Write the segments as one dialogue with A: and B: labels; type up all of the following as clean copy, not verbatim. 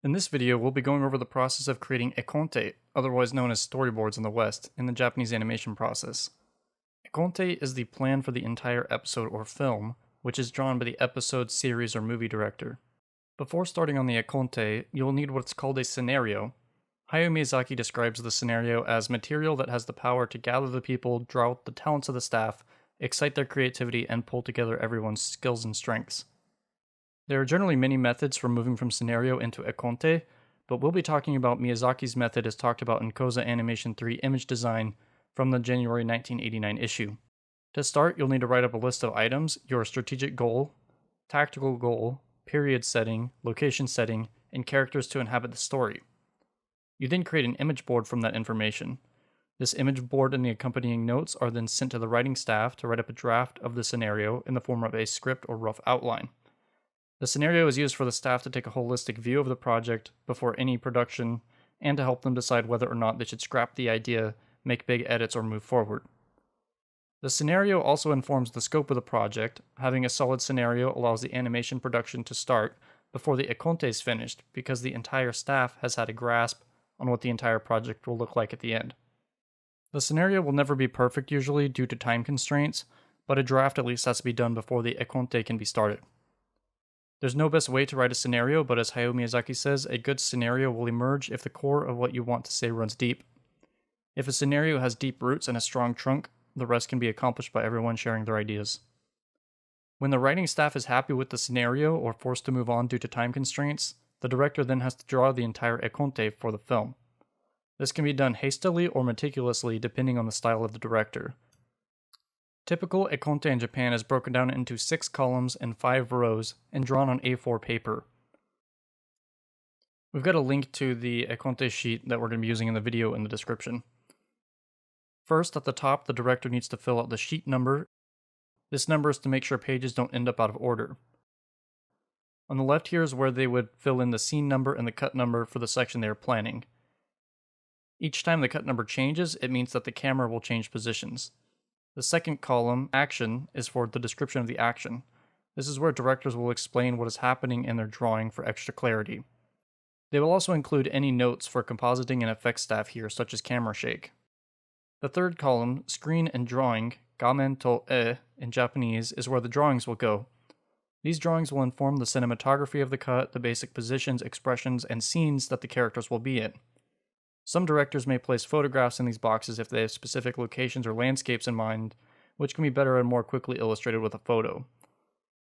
A: In this video, we'll be going over the process of creating E-conte, otherwise known as storyboards in the West, in the Japanese animation process. E-conte is the plan for the entire episode or film, which is drawn by the episode, series, or movie director. Before starting on the E-conte, you'll need what's called a scenario. Hayao Miyazaki describes the scenario as material that has the power to gather the people, draw out the talents of the staff, excite their creativity, and pull together everyone's skills and strengths. There are generally many methods for moving from scenario into E-conte, but we'll be talking about Miyazaki's method as talked about in Koza Animation 3 image design from the January 1989 issue. To start, you'll need to write up a list of items, your strategic goal, tactical goal, period setting, location setting, and characters to inhabit the story. You then create an image board from that information. This image board and the accompanying notes are then sent to the writing staff to write up a draft of the scenario in the form of a script or rough outline. The scenario is used for the staff to take a holistic view of the project before any production and to help them decide whether or not they should scrap the idea, make big edits, or move forward. The scenario also informs the scope of the project. Having a solid scenario allows the animation production to start before the E-conte is finished because the entire staff has had a grasp on what the entire project will look like at the end. The scenario will never be perfect usually due to time constraints, but a draft at least has to be done before the E-conte can be started. There's no best way to write a scenario, but as Hayao Miyazaki says, a good scenario will emerge if the core of what you want to say runs deep. If a scenario has deep roots and a strong trunk, the rest can be accomplished by everyone sharing their ideas. When the writing staff is happy with the scenario or forced to move on due to time constraints, the director then has to draw the entire E-conte for the film. This can be done hastily or meticulously depending on the style of the director. Typical E-conte in Japan is broken down into 6 columns and 5 rows and drawn on A4 paper. We've got a link to the E-conte sheet that we're going to be using in the video in the description. First, at the top, the director needs to fill out the sheet number. This number is to make sure pages don't end up out of order. On the left here is where they would fill in the scene number and the cut number for the section they are planning. Each time the cut number changes, it means that the camera will change positions. The second column, action, is for the description of the action. This is where directors will explain what is happening in their drawing for extra clarity. They will also include any notes for compositing and effects staff here, such as camera shake. The third column, screen and drawing, gamen to e in Japanese, is where the drawings will go. These drawings will inform the cinematography of the cut, the basic positions, expressions, and scenes that the characters will be in. Some directors may place photographs in these boxes if they have specific locations or landscapes in mind, which can be better and more quickly illustrated with a photo.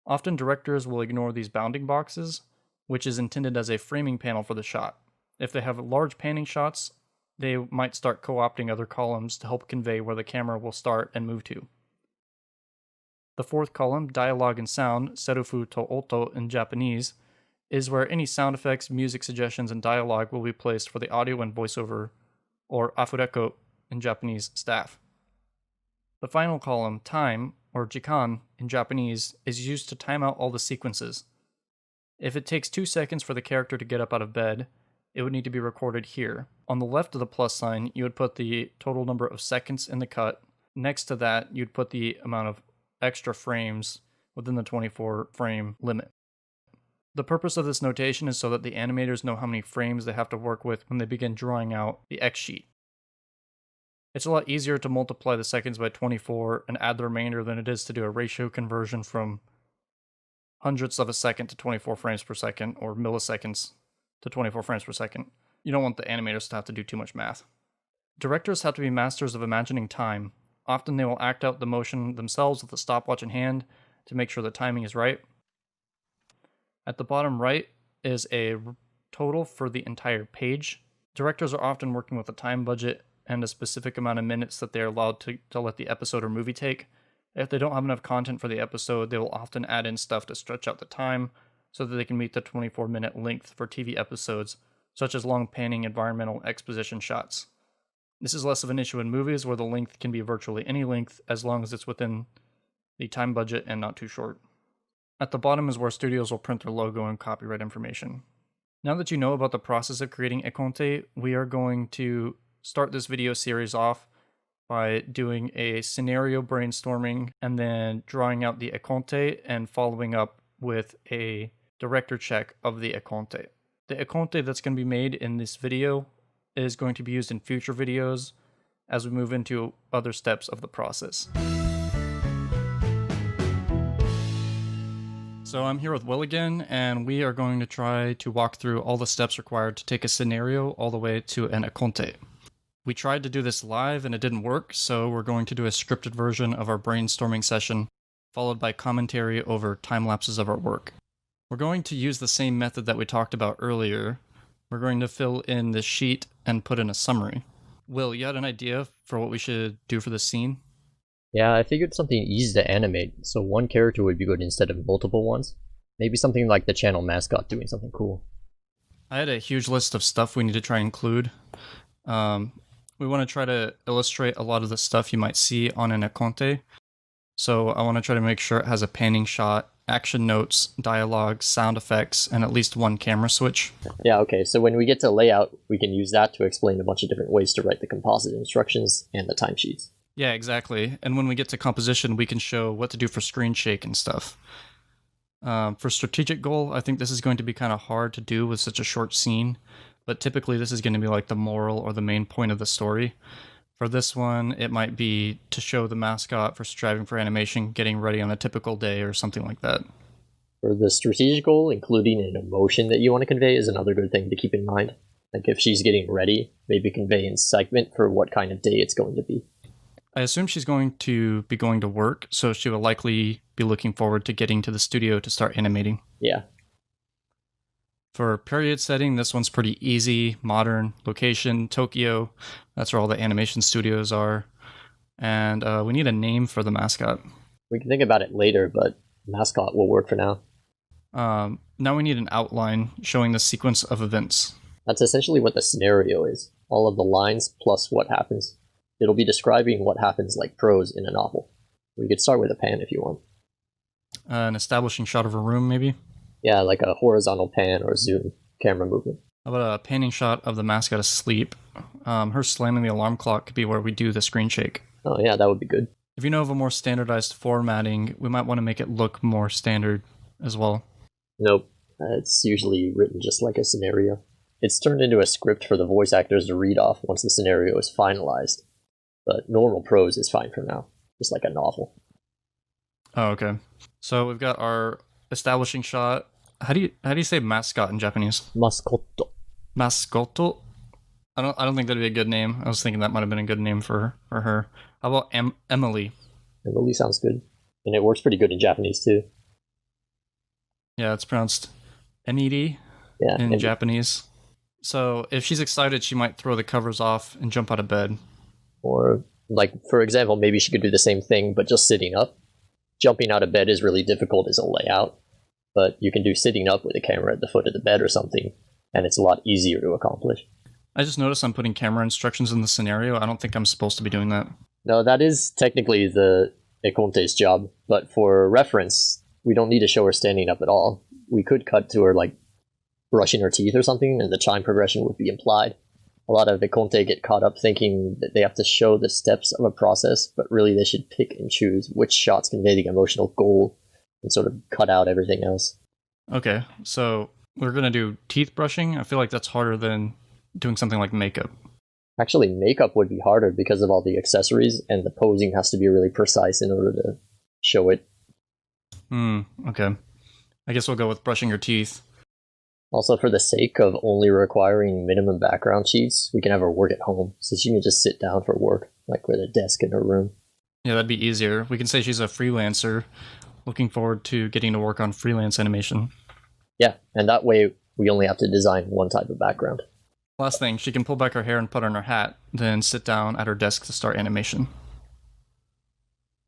A: Often directors will ignore these bounding boxes, which is intended as a framing panel for the shot. If they have large panning shots, they might start co-opting other columns to help convey where the camera will start and move to. The fourth column, dialogue and sound, serufu to oto in Japanese, is where any sound effects, music suggestions, and dialogue will be placed for the audio and voiceover, or afureko in Japanese, staff. The final column, time, or jikan in Japanese, is used to time out all the sequences. If it takes 2 seconds for the character to get up out of bed, it would need to be recorded here. On the left of the plus sign, you would put the total number of seconds in the cut. Next to that, you'd put the amount of extra frames within the 24 frame limit. The purpose of this notation is so that the animators know how many frames they have to work with when they begin drawing out the X sheet. It's a lot easier to multiply the seconds by 24 and add the remainder than it is to do a ratio conversion from hundredths of a second to 24 frames per second or milliseconds to 24 frames per second. You don't want the animators to have to do too much math. Directors have to be masters of imagining time. Often they will act out the motion themselves with a stopwatch in hand to make sure the timing is right. At the bottom right is a total for the entire page. Directors are often working with a time budget and a specific amount of minutes that they're allowed to let the episode or movie take. If they don't have enough content for the episode, they will often add in stuff to stretch out the time so that they can meet the 24-minute length for TV episodes, such as long panning environmental exposition shots. This is less of an issue in movies where the length can be virtually any length as long as it's within the time budget and not too short. At the bottom is where studios will print their logo and copyright information. Now that you know about the process of creating E-conte, we are going to start this video series off by doing a scenario brainstorming and then drawing out the E-conte and following up with a director check of the E-conte. The E-conte that's going to be made in this video is going to be used in future videos as we move into other steps of the process. So I'm here with Will again, and we are going to try to walk through all the steps required to take a scenario all the way to an E-conte. We tried to do this live and it didn't work, so we're going to do a scripted version of our brainstorming session, followed by commentary over time lapses of our work. We're going to use the same method that we talked about earlier. We're going to fill in the sheet and put in a summary. Will, you had an idea for what we should do for this scene?
B: Yeah, I figured something easy to animate, so one character would be good instead of multiple ones. Maybe something like the channel Mascot doing something cool.
A: I had a huge list of stuff we need to try and include. We want to try to illustrate a lot of the stuff you might see on an E-conte. So I want to try to make sure it has a panning shot, action notes, dialogue, sound effects, and at least one camera switch.
B: Yeah, okay, so when we get to layout, we can use that to explain a bunch of different ways to write the composite instructions and the timesheets.
A: Yeah, exactly. And when we get to composition, we can show what to do for screen shake and stuff. For strategic goal, I think this is going to be kind of hard to do with such a short scene, but typically this is going to be like the moral or the main point of the story. For this one, it might be to show the mascot for striving for animation, getting ready on a typical day or something like that.
B: For the strategic goal, including an emotion that you want to convey is another good thing to keep in mind. Like if she's getting ready, maybe convey excitement for what kind of day it's going to be.
A: I assume she's going to be going to work, so she will likely be looking forward to getting to the studio to start animating.
B: Yeah.
A: For period setting, this one's pretty easy. Modern, location, Tokyo. That's where all the animation studios are. And we need a name for the mascot.
B: We can think about it later, but Mascot will work for now.
A: Now we need an outline showing the sequence of events.
B: That's essentially what the scenario is. All of the lines plus what happens. It'll be describing what happens like prose in a novel. We could start with a pan if you want.
A: An establishing shot of a room, maybe?
B: Yeah, like a horizontal pan or zoom camera movement.
A: How about a panning shot of the mascot asleep? Her slamming the alarm clock could be where we do the screen shake.
B: Oh yeah, that would be good.
A: If you know of a more standardized formatting, we might want to make it look more standard as well.
B: Nope, it's usually written just like a scenario. It's turned into a script for the voice actors to read off once the scenario is finalized. But normal prose is fine for now, just like a novel.
A: Oh, okay. So we've got our establishing shot. How do you say mascot in Japanese?
B: Mascotto.
A: Mascotto? I don't think that'd be a good name. I was thinking that might have been a good name for her. How about Emily?
B: Emily sounds good. And it works pretty good in Japanese too.
A: Yeah, it's pronounced Emily in Japanese. So if she's excited, she might throw the covers off and jump out of bed.
B: Or, like, for example, maybe she could do the same thing, but just sitting up. Jumping out of bed is really difficult as a layout, but you can do sitting up with a camera at the foot of the bed or something, and it's a lot easier to accomplish.
A: I just noticed I'm putting camera instructions in the scenario. I don't think I'm supposed to be doing that.
B: No, that is technically the E-conte's job, but for reference, we don't need to show her standing up at all. We could cut to her, like, brushing her teeth or something, and the time progression would be implied. A lot of E-conte get caught up thinking that they have to show the steps of a process, but really they should pick and choose which shots convey the emotional goal and sort of cut out everything else.
A: Okay, so we're going to do teeth brushing. I feel like that's harder than doing something like makeup.
B: Actually, makeup would be harder because of all the accessories, and the posing has to be really precise in order to show it.
A: Okay. I guess we'll go with brushing your teeth.
B: Also, for the sake of only requiring minimum background sheets, we can have her work at home, so she can just sit down for work, like with a desk in her room.
A: Yeah, that'd be easier. We can say she's a freelancer, looking forward to getting to work on freelance animation.
B: Yeah, and that way we only have to design one type of background.
A: Last thing, she can pull back her hair and put on her hat, then sit down at her desk to start animation.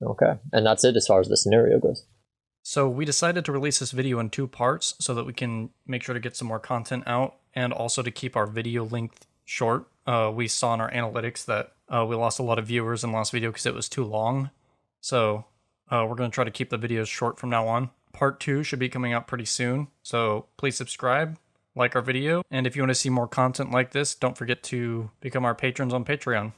B: Okay, and that's it as far as the scenario goes.
A: So we decided to release this video in 2 parts so that we can make sure to get some more content out and also to keep our video length short. We saw in our analytics that we lost a lot of viewers in the last video because it was too long. So we're going to try to keep the videos short from now on. Part 2 should be coming out pretty soon. So please subscribe, like our video, and if you want to see more content like this, don't forget to become our patrons on Patreon.